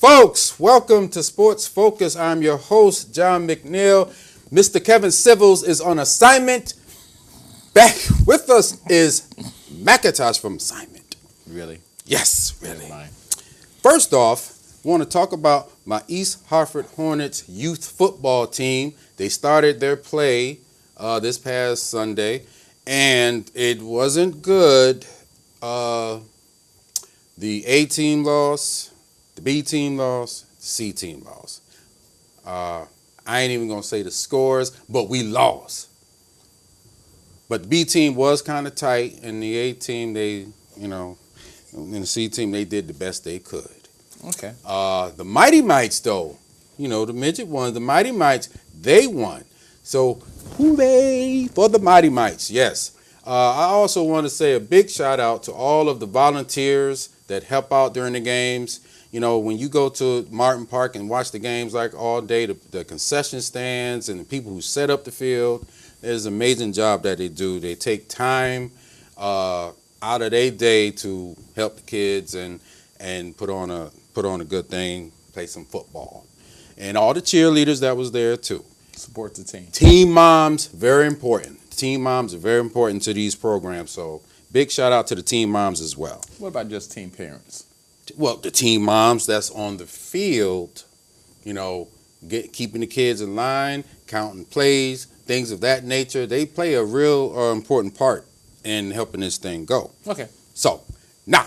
Folks, welcome to Sports Focus. I'm your host, John McNeill. Mr. Kevin Civils is on assignment. Back with us is McIntosh from assignment. Really? Yes, really. First off, I want to talk about my East Hartford Hornets youth football team. They started their play this past Sunday, and it wasn't good. The A team lost. The B team lost, the C team lost. I ain't even going to say the scores, but we lost. But the B team was kind of tight, and the A team, and the C team, they did the best they could. Okay. The Mighty Mites, though, the midget ones, the Mighty Mites, they won. So, hooray for the Mighty Mites, yes. I also want to say a big shout out to all of the volunteers that help out during the games. When you go to Martin Park and watch the games like all day, the concession stands and the people who set up the field, there's an amazing job that they do. They take time out of their day to help the kids and put on a good thing, play some football. And all the cheerleaders that was there too. Support the team. Team moms, very important. Team moms are very important to these programs. So big shout out to the team moms as well. What about just team parents? Well, the team moms that's on the field, keeping the kids in line, counting plays, things of that nature. They play a real important part in helping this thing go. Okay. So, now,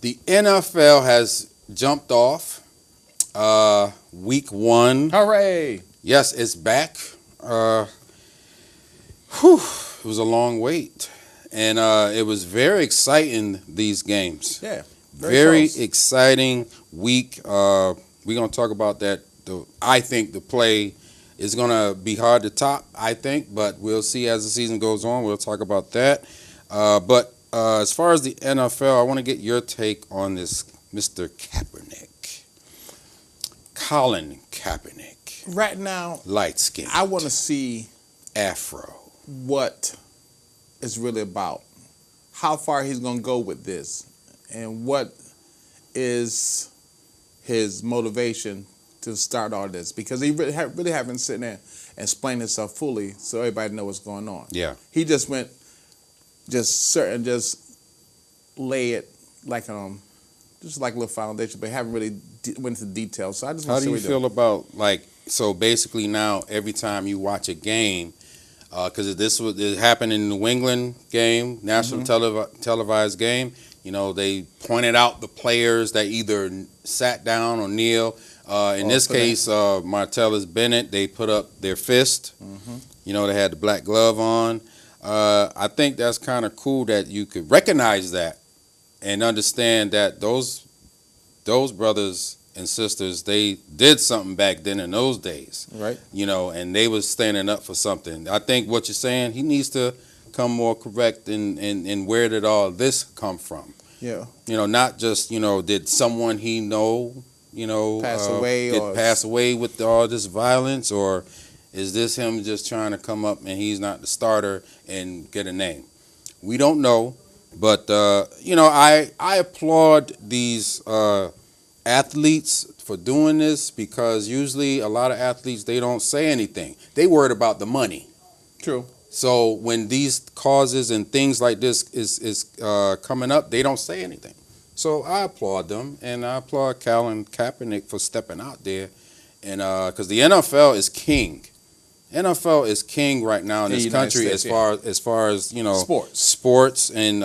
the NFL has jumped off week 1. Hooray! Yes, it's back. It was a long wait. And it was very exciting, these games. Yeah. Very exciting week. We're going to talk about that. I think the play is going to be hard to top, but we'll see as the season goes on. We'll talk about that. But as far as the NFL, I want to get your take on this Mr. Kaepernick. Colin Kaepernick. Right now, light skin. I want to see Afro. What it's really about. How far he's going to go with this. And what is his motivation to start all this? Because he really haven't sitting there and explained himself fully so everybody know what's going on. Yeah. He just went, just lay it like just like a little foundation, but haven't really went into details. So I just want to see what How do you feel about, so basically now every time you watch a game, because it happened in the New England game, national televised game. They pointed out the players that either sat down or kneel. In this case, Martellus Bennett, they put up their fist. They had the black glove on. I think that's kind of cool that you could recognize that and understand that those brothers and sisters, they did something back then in those days. Right. And they was standing up for something. I think what you're saying, he needs to come more correct in where did all this come from. Yeah. Not just, did someone he know, pass away with all this violence, or is this him just trying to come up and he's not the starter and get a name? We don't know, but, I applaud these athletes for doing this, because usually a lot of athletes, they don't say anything. They worried about the money. True. So when these causes and things like this is coming up, they don't say anything. So I applaud them, and I applaud Colin Kaepernick for stepping out there, and because the NFL is king. NFL is king right now in this country as far as sports, and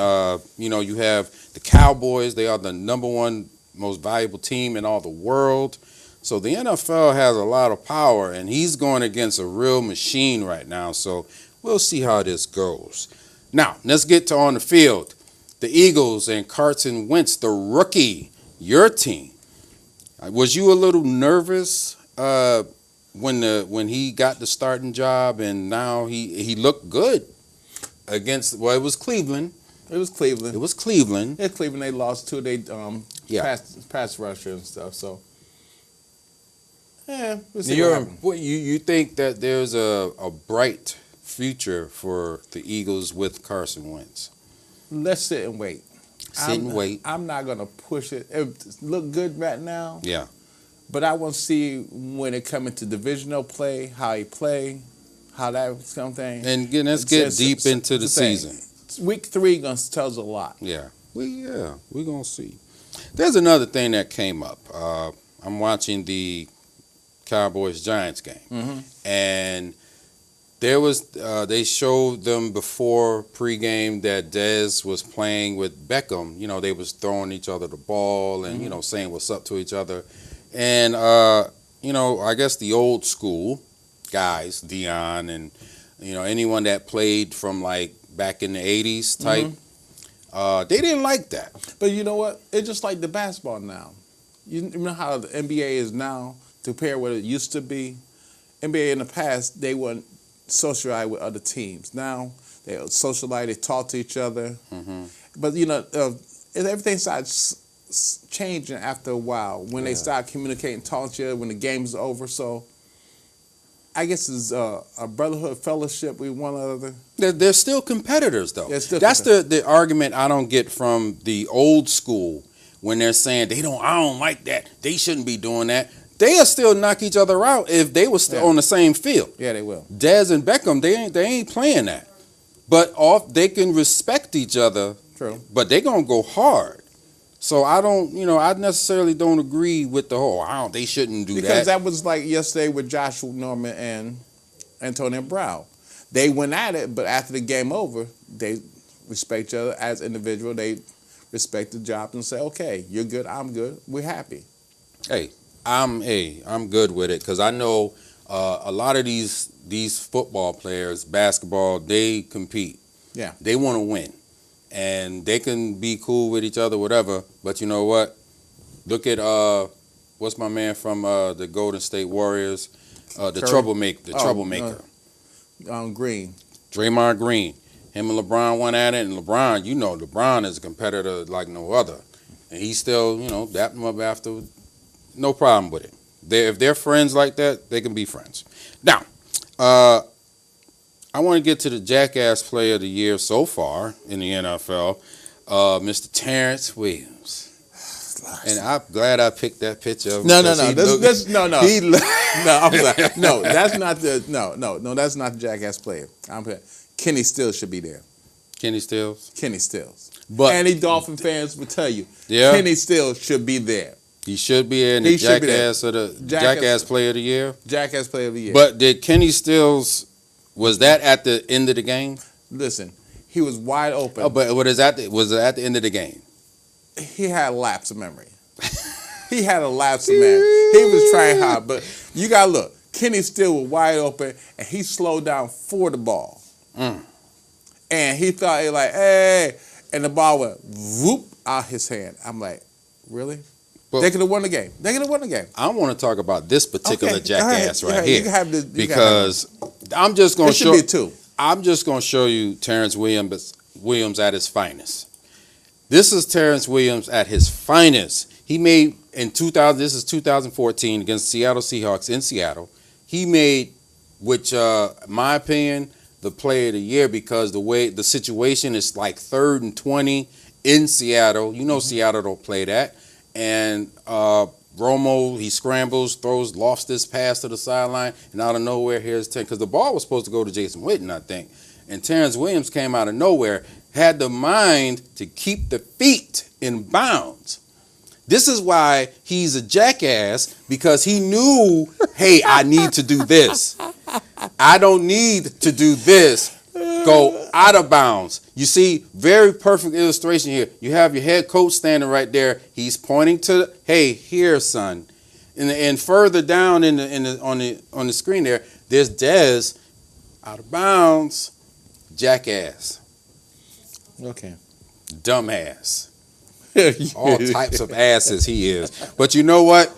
you have the Cowboys. They are the #1 most valuable team in all the world. So the NFL has a lot of power, and he's going against a real machine right now. So we'll see how this goes. Now, let's get to on the field. The Eagles and Carson Wentz, the rookie, your team. Was you a little nervous when he got the starting job, and now he looked good against, it was Cleveland. It was Cleveland. Yeah, Cleveland, they lost to their pass rusher and stuff, so. Yeah, we'll see you think that there's a bright future for the Eagles with Carson Wentz? Let's sit and wait. Sit and wait. I'm not going to push it. It look good right now. Yeah. But I want to see when it comes into divisional play, how he play, how that something. And again, let's get deep into the season. Week 3 gonna tell us a lot. Yeah, we're gonna see. There's another thing that came up. I'm watching the Cowboys Giants game, and there was they showed them before pregame that Dez was playing with Beckham. You know, they was throwing each other the ball and you know saying what's up to each other, and you know, I guess the old school guys, Dion and you know anyone that played from like back in the 80s type, they didn't like that. But you know what? It's just like the basketball now. You know how the NBA is now compared to what it used to be? NBA in the past, they wouldn't socialize with other teams. Now, they socialize, they talk to each other. But, you know, everything starts changing after a while when they start communicating, talking to each other when the game's over. So, I guess it's a brotherhood fellowship with one another. They're still competitors, though. That's the argument I don't get from the old school when they're saying I don't like that. They shouldn't be doing that. They'll still knock each other out if they were still on the same field. Yeah, they will. Dez and Beckham, they ain't playing that. But they can respect each other. True. But they're gonna go hard. So I necessarily don't agree with the whole, they shouldn't do that. Because that was like yesterday with Joshua Norman and Antonio Brown. They went at it, but after the game over, they respect each other as individual. They respect the job and say, okay, you're good, I'm good, we're happy. I'm good with it because I know a lot of these football players, basketball, they compete. Yeah. They want to win. And they can be cool with each other, whatever. But you know what? Look at what's my man from the Golden State Warriors, the troublemaker. Green. Draymond Green. Him and LeBron went at it, and LeBron, you know, LeBron is a competitor like no other, and he still, you know, dapped him up after. No problem with it. If they're friends like that, they can be friends. Now, I want to get to the Jackass Player of the Year so far in the NFL, Mr. Terrence Williams. And I'm glad I picked that picture of him. No. I'm sorry. No, that's not the Jackass Player. Kenny Stills should be there. Kenny Stills? Kenny Stills. But any Dolphin fans will tell you, Kenny Stills should be there. He should be in the Jackass Player of the Year? Jackass Player of the Year. But did Kenny Stills, was that at the end of the game? Listen, he was wide open. Oh, but was it at the end of the game? He had a lapse of memory. He was trying hard, but you got to look. Kenny Stills was wide open, and he slowed down for the ball. And he thought, hey, and the ball went whoop out his hand. I'm like, really? Well, they could have won the game. I want to talk about this particular jackass right here. You can have the, because I'm just going to show. It should be 2. I'm just going to show you Terrence Williams at his finest. This is Terrence Williams at his finest. He made in 2000. This is 2014 against Seattle Seahawks in Seattle. He made, which, my opinion, the Player of the Year because the way the situation is like 3rd and 20 in Seattle. You know, Seattle don't play that. And Romo, he scrambles, lost this pass to the sideline, and out of nowhere, here's 10. Because the ball was supposed to go to Jason Witten, I think. And Terrence Williams came out of nowhere, had the mind to keep the feet in bounds. This is why he's a jackass, because he knew, hey, I need to do this. I don't need to do this. Go out of bounds. You see, very perfect illustration here. You have your head coach standing right there. He's pointing to, hey, here, son. And further down on the screen there's Dez out of bounds. Jackass. Okay. Dumbass. All types of asses he is. But you know what?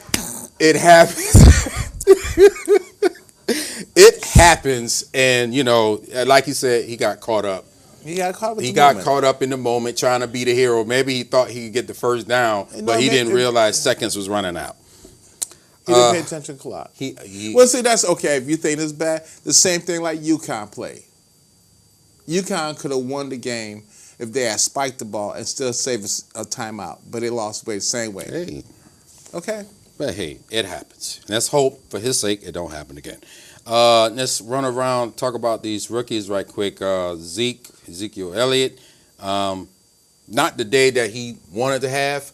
It happens. It happens, and you know, like you said, he got caught up. He got caught up in the moment, trying to be the hero. Maybe he thought he could get the first down, but he didn't realize seconds was running out. He didn't pay attention a lot. Well, see, that's okay if you think it's bad. The same thing like UConn played. UConn could have won the game if they had spiked the ball and still saved a timeout, but they lost the same way. Hey. Okay. But hey, it happens. Let's hope for his sake it don't happen again. Let's run around, talk about these rookies right quick. Ezekiel Elliott. Not the day that he wanted to have,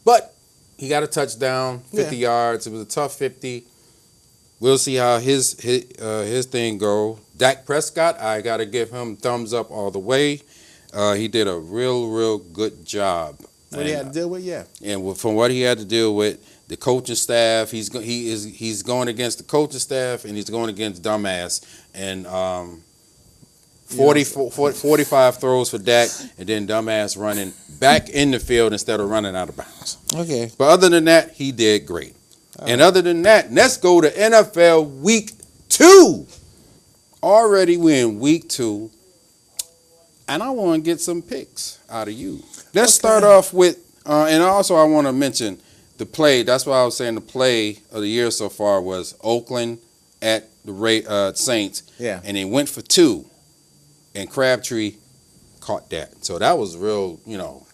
but he got a touchdown, 50 yards. It was a tough 50. We'll see how his thing go. Dak Prescott, I got to give him thumbs up all the way. He did a real good job. What he had to deal with, and from what he had to deal with, the coaching staff, he's going against the coaching staff, and he's going against dumbass. And 45 throws for Dak, and then dumbass running back in the field instead of running out of bounds. Okay. But other than that, he did great. And other than that, let's go to NFL Week 2. Already we're in Week 2, and I want to get some picks out of you. Let's start off with, and also I want to mention the play. That's why I was saying the play of the year so far was Oakland at the Saints. Yeah. And they went for 2. And Crabtree caught that. So that was real,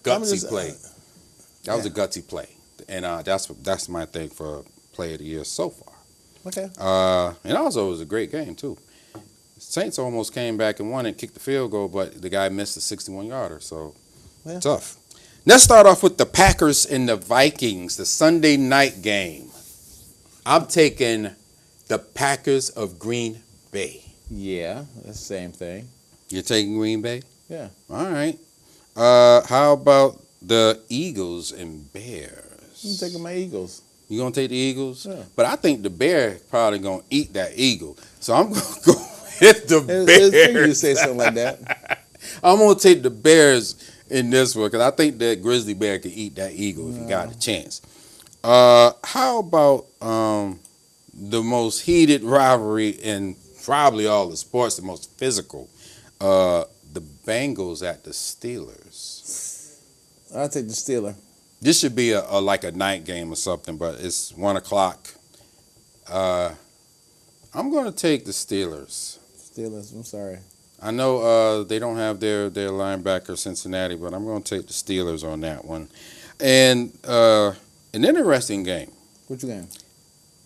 gutsy play. That was a gutsy play. And that's my thing for play of the year so far. Okay. And also it was a great game too. Saints almost came back and won and kicked the field goal, but the guy missed a 61-yarder. So tough. Let's start off with the Packers and the Vikings, the Sunday night game. I'm taking the Packers of Green Bay. Yeah, that's the same thing. You're taking Green Bay? Yeah. All right. How about the Eagles and Bears? I'm taking my Eagles. You going to take the Eagles? Yeah. But I think the Bear probably going to eat that Eagle. So I'm going to go with the Bears. It's you to say something like that. I'm going to take the Bears in this one because I think that Grizzly Bear could eat that Eagle if he got a chance. How about the most heated rivalry in probably all the sports, the most physical? The Bengals at the Steelers. I'll take the Steelers. This should be like a night game or something, but it's 1 o'clock. I'm going to take the Steelers. Steelers, I'm sorry. I know they don't have their linebacker Cincinnati, but I'm going to take the Steelers on that one. And an interesting game. What game?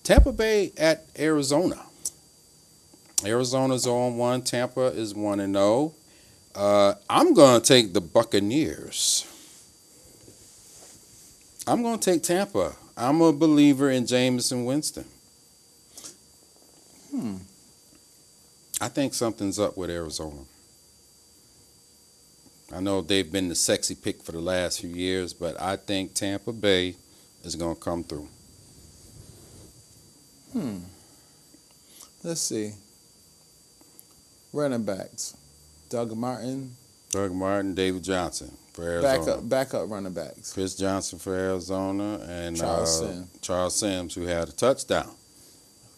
Tampa Bay at Arizona. Arizona's 0-1. Tampa is 1-0. I'm going to take the Buccaneers. I'm going to take Tampa. I'm a believer in Jameis Winston. I think something's up with Arizona. I know they've been the sexy pick for the last few years, but I think Tampa Bay is going to come through. Let's see. Running backs. Doug Martin, David Johnson for Arizona. Backup running backs. Chris Johnson for Arizona and Charles Sims, who had a touchdown.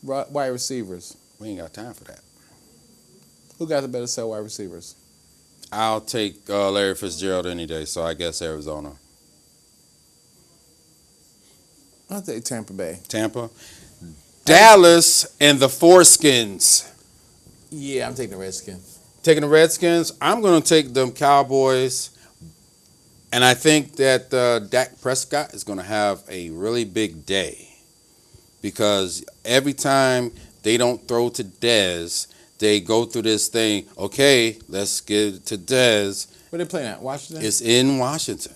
Wide receivers. We ain't got time for that. Who got the better set wide receivers? I'll take Larry Fitzgerald any day, so I guess Arizona. I'll take Tampa Bay. Tampa. Dallas and the Foreskins. Yeah, I'm taking the Redskins. Taking the Redskins. I'm going to take them Cowboys. And I think that Dak Prescott is going to have a really big day. Because every time they don't throw to Dez, they go through this thing, okay, let's get it to Dez. Where they playing at? Washington? It's in Washington.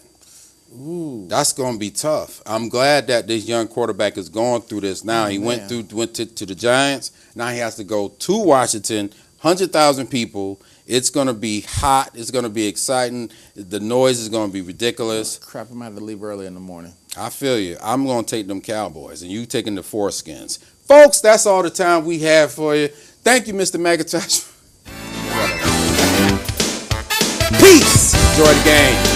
Ooh. That's going to be tough. I'm glad that this young quarterback is going through this now. He went to the Giants. Now he has to go to Washington, 100,000 people. It's going to be hot. It's going to be exciting. The noise is going to be ridiculous. Crap, I might have to leave early in the morning. I feel you. I'm going to take them Cowboys, and you taking the Foreskins. Folks, that's all the time we have for you. Thank you, Mr. McIntosh. Peace. Enjoy the game.